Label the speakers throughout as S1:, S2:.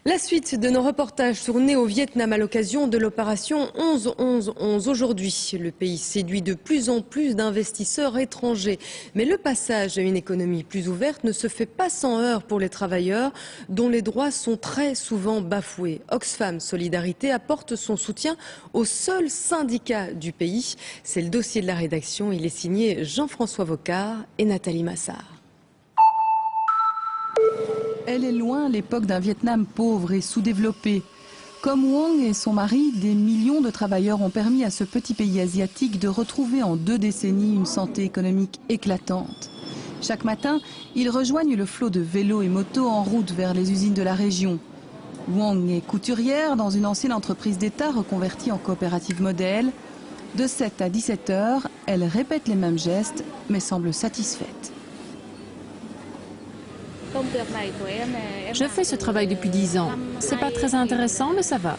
S1: La suite de nos reportages tournés au Vietnam à l'occasion de l'opération 11-11-11. Aujourd'hui, le pays séduit de plus en plus d'investisseurs étrangers. Mais le passage à une économie plus ouverte ne se fait pas sans heurts pour les travailleurs, dont les droits sont très souvent bafoués. Oxfam Solidarité apporte son soutien au seul syndicat du pays. C'est le dossier de la rédaction. Il est signé Jean-François Vocard et Nathalie Massard.
S2: Elle est loin l'époque d'un Vietnam pauvre et sous-développé. Comme Wong et son mari, des millions de travailleurs ont permis à ce petit pays asiatique de retrouver en 2 décennies une santé économique éclatante. Chaque matin, ils rejoignent le flot de vélos et motos en route vers les usines de la région. Wong est couturière dans une ancienne entreprise d'État reconvertie en coopérative modèle. De 7 à 17 heures, elle répète les mêmes gestes, mais semble satisfaite.
S3: Je fais ce travail depuis 10 ans. C'est pas très intéressant, mais ça va.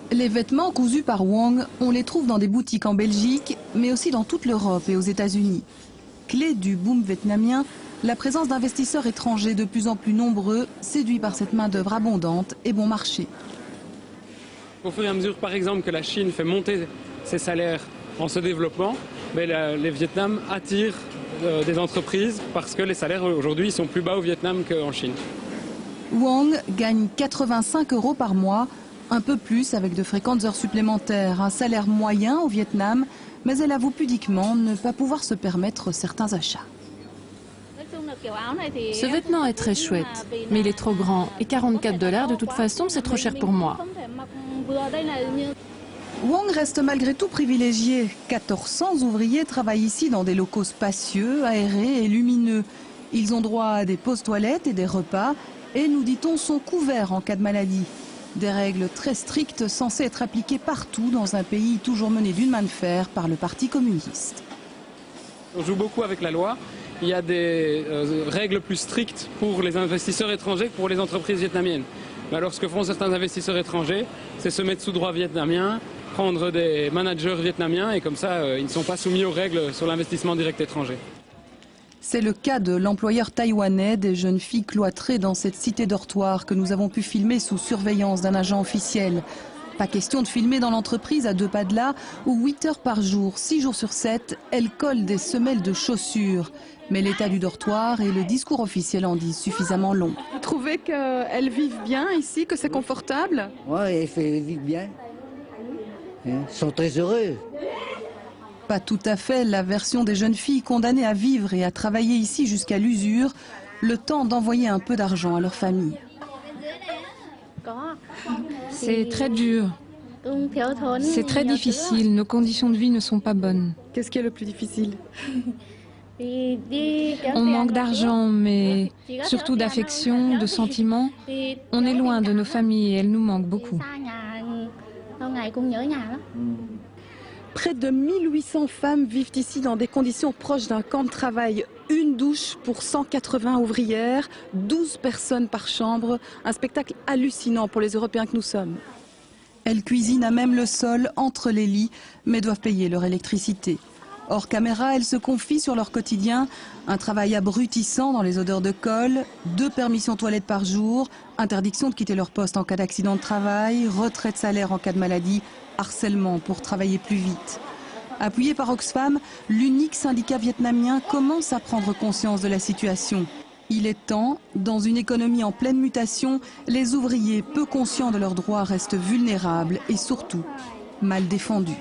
S2: Les vêtements cousus par Wong, on les trouve dans des boutiques en Belgique, mais aussi dans toute l'Europe et aux États-Unis. Clé du boom vietnamien, la présence d'investisseurs étrangers de plus en plus nombreux, séduits par cette main-d'œuvre abondante et bon marché.
S4: Au fur et à mesure, par exemple, que la Chine fait monter ses salaires en se développant, les Vietnam attirent des entreprises parce que les salaires aujourd'hui sont plus bas au Vietnam qu'en Chine.
S2: Wong gagne 85 € par mois, un peu plus avec de fréquentes heures supplémentaires, un salaire moyen au Vietnam, mais elle avoue pudiquement ne pas pouvoir se permettre certains achats.
S3: Ce vêtement est très chouette, mais il est trop grand et 44 $ de toute façon, c'est trop cher pour moi.
S2: Wong reste malgré tout privilégié. 1400 ouvriers travaillent ici dans des locaux spacieux, aérés et lumineux. Ils ont droit à des pauses toilettes et des repas et, nous dit-on, sont couverts en cas de maladie. Des règles très strictes censées être appliquées partout dans un pays toujours mené d'une main de fer par le Parti communiste.
S4: On joue beaucoup avec la loi. Il y a des règles plus strictes pour les investisseurs étrangers que pour les entreprises vietnamiennes. Mais alors ce que font certains investisseurs étrangers, c'est se mettre sous droit vietnamien, prendre des managers vietnamiens et comme ça, ils ne sont pas soumis aux règles sur l'investissement direct étranger.
S2: C'est le cas de l'employeur taïwanais des jeunes filles cloîtrées dans cette cité dortoir que nous avons pu filmer sous surveillance d'un agent officiel. Pas question de filmer dans l'entreprise à 2 pas de là où 8 heures par jour, 6 jours sur 7, elle colle des semelles de chaussures. Mais l'état du dortoir et le discours officiel en disent suffisamment long.
S5: Vous trouvez qu'elles vivent bien ici, que c'est confortable?
S6: Oui, elles vivent bien. Elles sont très heureuses.
S2: Pas tout à fait la version des jeunes filles condamnées à vivre et à travailler ici jusqu'à l'usure, le temps d'envoyer un peu d'argent à leur famille.
S7: C'est très dur. C'est très difficile. Nos conditions de vie ne sont pas bonnes.
S5: Qu'est-ce qui est le plus difficile?
S7: On manque d'argent, mais surtout d'affection, de sentiments. On est loin de nos familles et elles nous manquent beaucoup.
S5: Près de 1800 femmes vivent ici dans des conditions proches d'un camp de travail. Une douche pour 180 ouvrières, 12 personnes par chambre. Un spectacle hallucinant pour les Européens que nous sommes.
S2: Elles cuisinent à même le sol, entre les lits, mais doivent payer leur électricité. Hors caméra, elles se confient sur leur quotidien. Un travail abrutissant dans les odeurs de colle, 2 permissions toilettes par jour, interdiction de quitter leur poste en cas d'accident de travail, retrait de salaire en cas de maladie, harcèlement pour travailler plus vite. Appuyé par Oxfam, l'unique syndicat vietnamien commence à prendre conscience de la situation. Il est temps, dans une économie en pleine mutation, les ouvriers peu conscients de leurs droits restent vulnérables et surtout mal défendus.